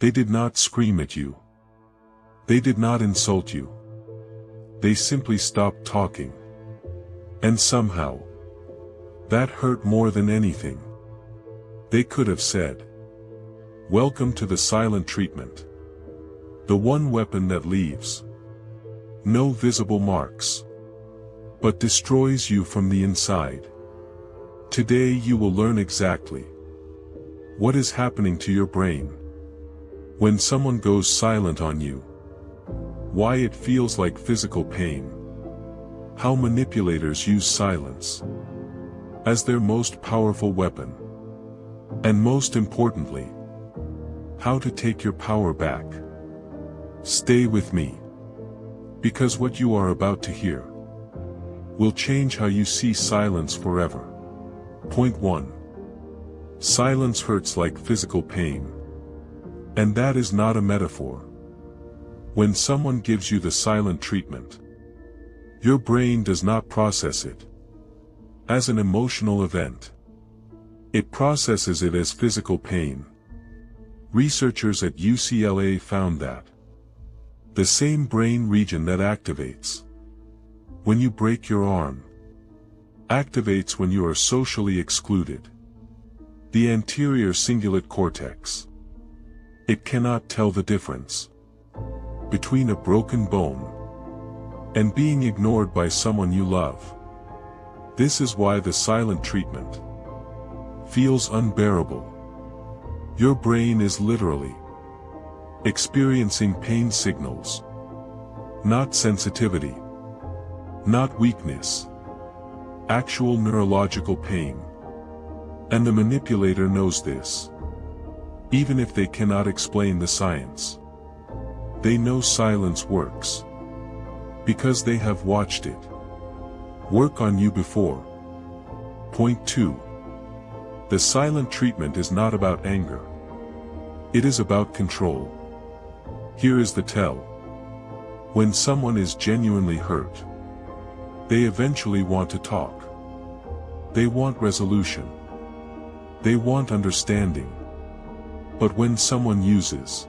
They did not scream at you. They did not insult you. They simply stopped talking. And somehow, that hurt more than anything. They could have said, "Welcome to the silent treatment. The one weapon that leaves no visible marks, but destroys you from the inside." Today you will learn exactly what is happening to your brain when someone goes silent on you, why it feels like physical pain, how manipulators use silence as their most powerful weapon, and most importantly, how to take your power back. Stay with me, because what you are about to hear will change how you see silence forever. Point 1. Silence hurts like physical pain. And that is not a metaphor. When someone gives you the silent treatment, your brain does not process it as an emotional event. It processes it as physical pain. Researchers at UCLA found that the same brain region that activates when you break your arm activates when you are socially excluded. The anterior cingulate cortex. It cannot tell the difference between a broken bone and being ignored by someone you love. This is why the silent treatment feels unbearable. Your brain is literally experiencing pain signals, not sensitivity, not weakness, actual neurological pain. And the manipulator knows this. Even if they cannot explain the science, they know silence works, because they have watched it work on you before. Point 2. The silent treatment is not about anger. It is about control. Here is the tell. When someone is genuinely hurt, they eventually want to talk. They want resolution. They want understanding. But when someone uses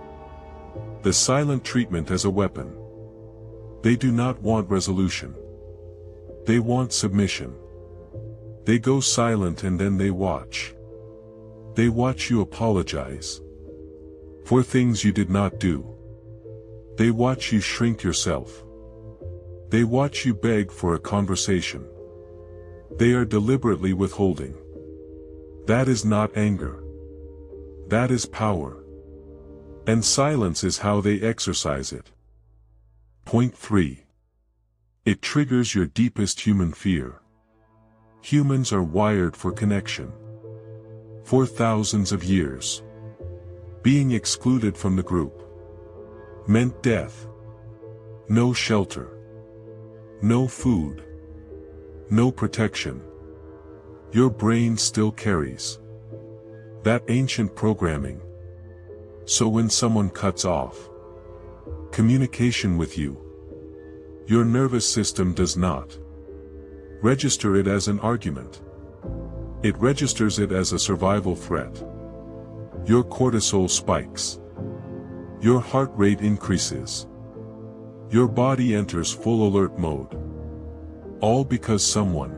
the silent treatment as a weapon, they do not want resolution. They want submission. They go silent and then they watch. They watch you apologize for things you did not do. They watch you shrink yourself. They watch you beg for a conversation. They are deliberately withholding. That is not anger. That is power. And silence is how they exercise it. Point 3. It triggers your deepest human fear. Humans are wired for connection. For thousands of years, being excluded from the group meant death. No shelter. No food. No protection. Your brain still carries that ancient programming. So when someone cuts off communication with you, your nervous system does not register it as an argument. It registers it as a survival threat. Your cortisol spikes. Your heart rate increases. Your body enters full alert mode. All because someone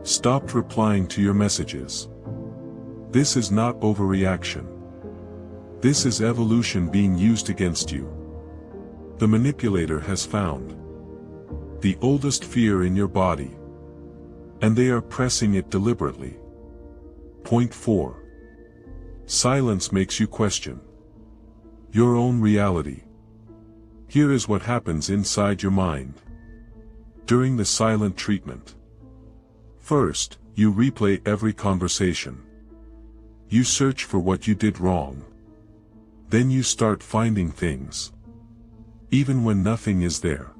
stopped replying to your messages. This is not overreaction. This is evolution being used against you. The manipulator has found the oldest fear in your body, and they are pressing it deliberately. Point 4. Silence makes you question your own reality. Here is what happens inside your mind during the silent treatment. First, you replay every conversation. You search for what you did wrong. Then you start finding things, even when nothing is there.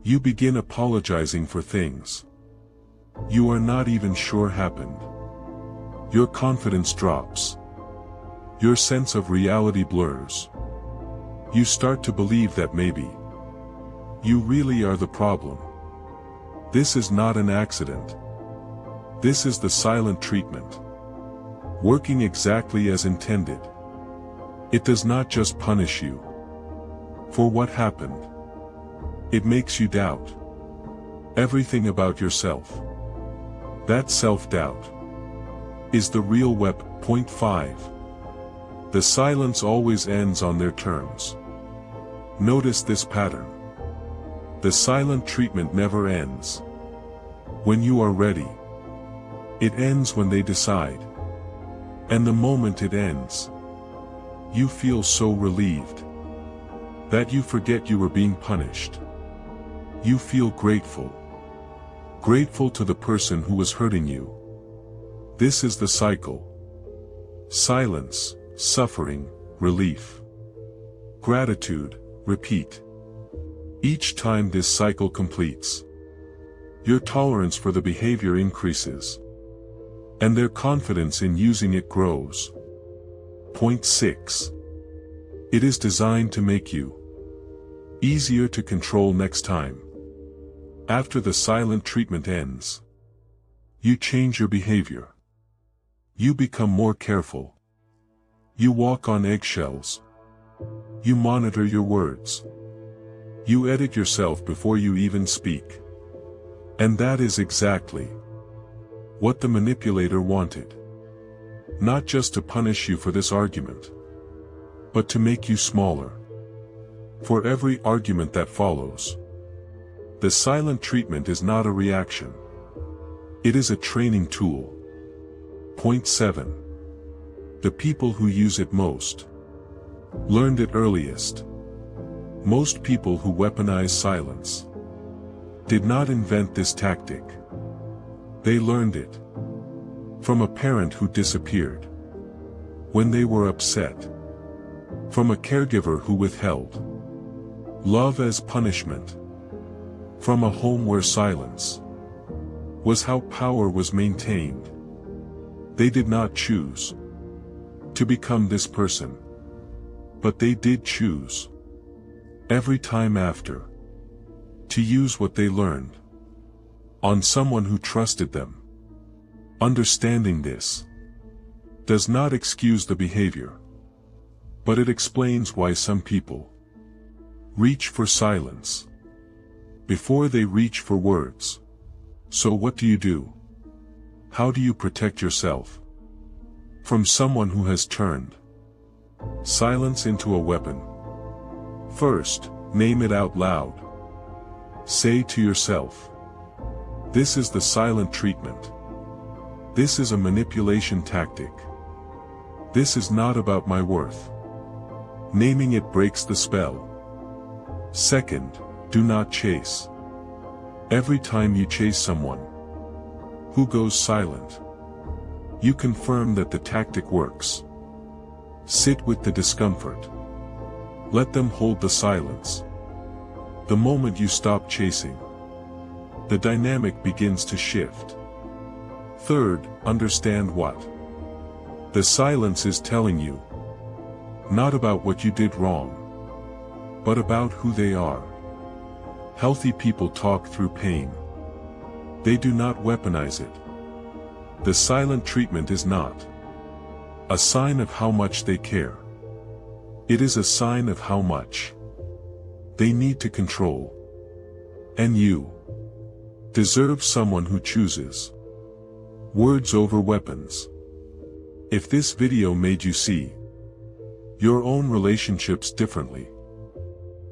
You begin apologizing for things you are not even sure happened. Your confidence drops. Your sense of reality blurs. You start to believe that maybe you really are the problem. This is not an accident. This is the silent treatment, working exactly as intended. It does not just punish you for what happened. It makes you doubt everything about yourself. That self-doubt is the real weapon. Point 5. The silence always ends on their terms. Notice this pattern. The silent treatment never ends when you are ready. It ends when they decide. And the moment it ends, you feel so relieved that you forget you were being punished. You feel grateful. Grateful to the person who was hurting you. This is the cycle. Silence, suffering, relief. Gratitude, repeat. Each time this cycle completes, your tolerance for the behavior increases, and their confidence in using it grows. Point 6. It is designed to make you easier to control next time. After the silent treatment ends, you change your behavior. You become more careful. You walk on eggshells. You monitor your words. You edit yourself before you even speak. And that is exactly what the manipulator wanted. Not just to punish you for this argument, but to make you smaller. For every argument that follows, the silent treatment is not a reaction. It is a training tool. Point 7. The people who use it most learned it earliest. Most people who weaponize silence did not invent this tactic. They learned it from a parent who disappeared when they were upset, from a caregiver who withheld love as punishment, from a home where silence was how power was maintained. They did not choose to become this person, but they did choose every time after to use what they learned on someone who trusted them. Understanding this does not excuse the behavior, but it explains why some people reach for silence before they reach for words. So what do you do? How do you protect yourself from someone who has turned silence into a weapon? First, name it out loud. Say to yourself, this is the silent treatment. This is a manipulation tactic. This is not about my worth. Naming it breaks the spell. Second, do not chase. Every time you chase someone who goes silent, you confirm that the tactic works. Sit with the discomfort. Let them hold the silence. The moment you stop chasing, the dynamic begins to shift. Third, understand what the silence is telling you. Not about what you did wrong, but about who they are. Healthy people talk through pain. They do not weaponize it. The silent treatment is not a sign of how much they care. It is a sign of how much they need to control. And you deserve someone who chooses words over weapons. If this video made you see your own relationships differently,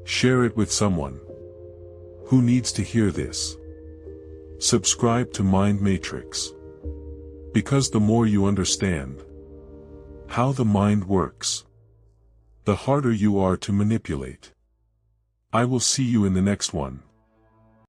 share it with someone who needs to hear this. Subscribe to Mind Matrix, because the more you understand how the mind works, the harder you are to manipulate. I will see you in the next one.